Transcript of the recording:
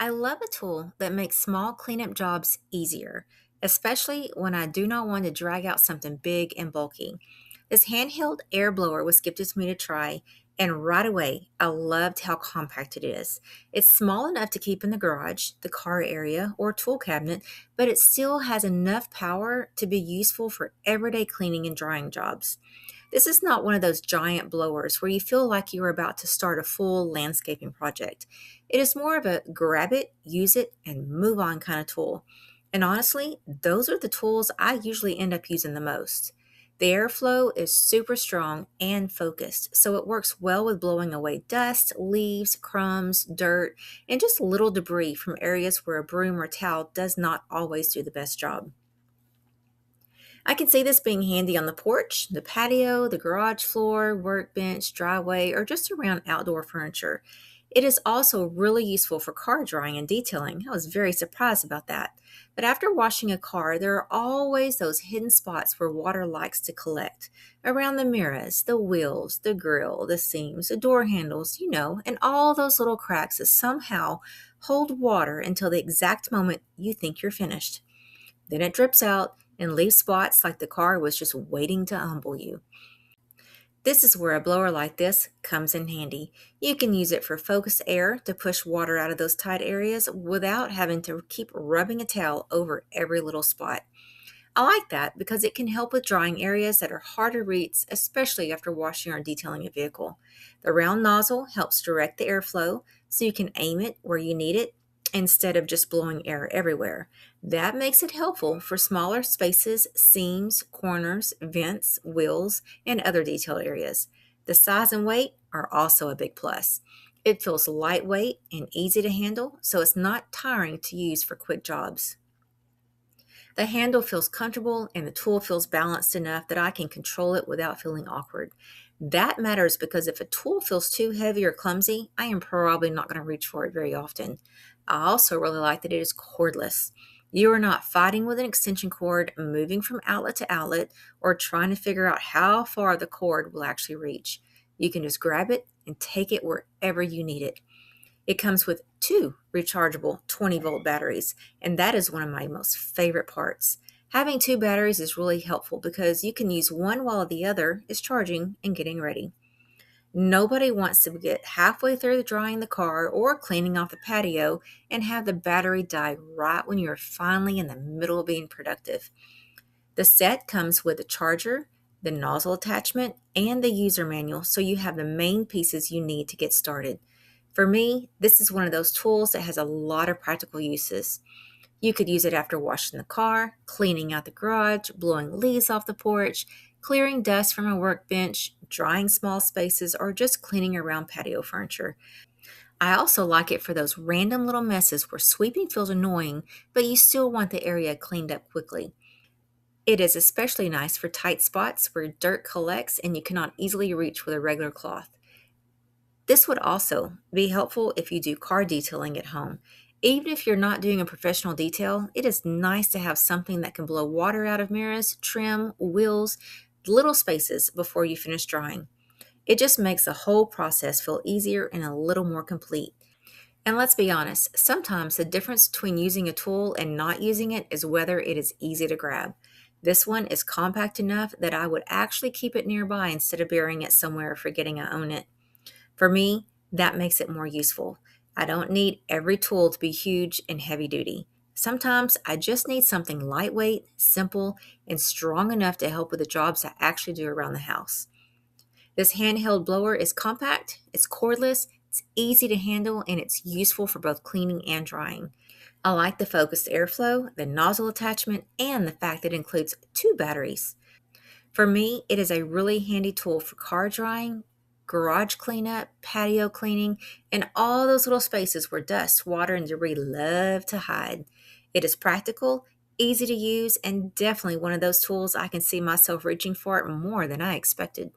I love a tool that makes small cleanup jobs easier, especially when I do not want to drag out something big and bulky. This handheld air blower was gifted to me to try, and right away I loved how compact it is. It's small enough to keep in the garage, the car area, or tool cabinet, but it still has enough power to be useful for everyday cleaning and drying jobs. This is not one of those giant blowers where you feel like you are about to start a full landscaping project. It is more of a grab it, use it, and move on kind of tool. And honestly, those are the tools I usually end up using the most. The airflow is super strong and focused, so it works well with blowing away dust, leaves, crumbs, dirt, and just little debris from areas where a broom or towel does not always do the best job. I can see this being handy on the porch, the patio, the garage floor, workbench, driveway, or just around outdoor furniture. It is also really useful for car drying and detailing. I was very surprised about that. But after washing a car, there are always those hidden spots where water likes to collect around the mirrors, the wheels, the grill, the seams, the door handles, and all those little cracks that somehow hold water until the exact moment you think you're finished. Then it drips out and leaves spots like the car was just waiting to humble you. This is where a blower like this comes in handy. You can use it for focused air to push water out of those tight areas without having to keep rubbing a towel over every little spot. I like that because it can help with drying areas that are hard to reach, especially after washing or detailing a vehicle. The round nozzle helps direct the airflow so you can aim it where you need it instead of just blowing air everywhere. That makes it helpful for smaller spaces, seams, corners, vents, wheels, and other detail areas. The size and weight are also a big plus. It feels lightweight and easy to handle, so it's not tiring to use for quick jobs. The handle feels comfortable and the tool feels balanced enough that I can control it without feeling awkward. That matters because if a tool feels too heavy or clumsy, I am probably not going to reach for it very often. I also really like that it is cordless. You are not fighting with an extension cord, moving from outlet to outlet, or trying to figure out how far the cord will actually reach. You can just grab it and take it wherever you need it. It comes with two rechargeable 20-volt batteries, and that is one of my most favorite parts. Having two batteries is really helpful because you can use one while the other is charging and getting ready. Nobody wants to get halfway through drying the car or cleaning off the patio and have the battery die right when you're finally in the middle of being productive. The set comes with a charger, the nozzle attachment, and the user manual, so you have the main pieces you need to get started. For me, this is one of those tools that has a lot of practical uses. You could use it after washing the car, cleaning out the garage, blowing leaves off the porch, clearing dust from a workbench, drying small spaces, or just cleaning around patio furniture. I also like it for those random little messes where sweeping feels annoying, but you still want the area cleaned up quickly. It is especially nice for tight spots where dirt collects and you cannot easily reach with a regular cloth. This would also be helpful if you do car detailing at home. Even if you're not doing a professional detail, it is nice to have something that can blow water out of mirrors, trim, wheels, little spaces before you finish drying. It just makes the whole process feel easier and a little more complete. And let's be honest, sometimes the difference between using a tool and not using it is whether it is easy to grab. This one is compact enough that I would actually keep it nearby instead of burying it somewhere or forgetting I own it. For me, that makes it more useful. I don't need every tool to be huge and heavy duty. Sometimes I just need something lightweight, simple, and strong enough to help with the jobs I actually do around the house. This handheld blower is compact, it's cordless, it's easy to handle, and it's useful for both cleaning and drying. I like the focused airflow, the nozzle attachment, and the fact that it includes two batteries. For me, it is a really handy tool for car drying, garage cleanup, patio cleaning, and all those little spaces where dust, water, and debris love to hide. It is practical, easy to use, and definitely one of those tools I can see myself reaching for more than I expected.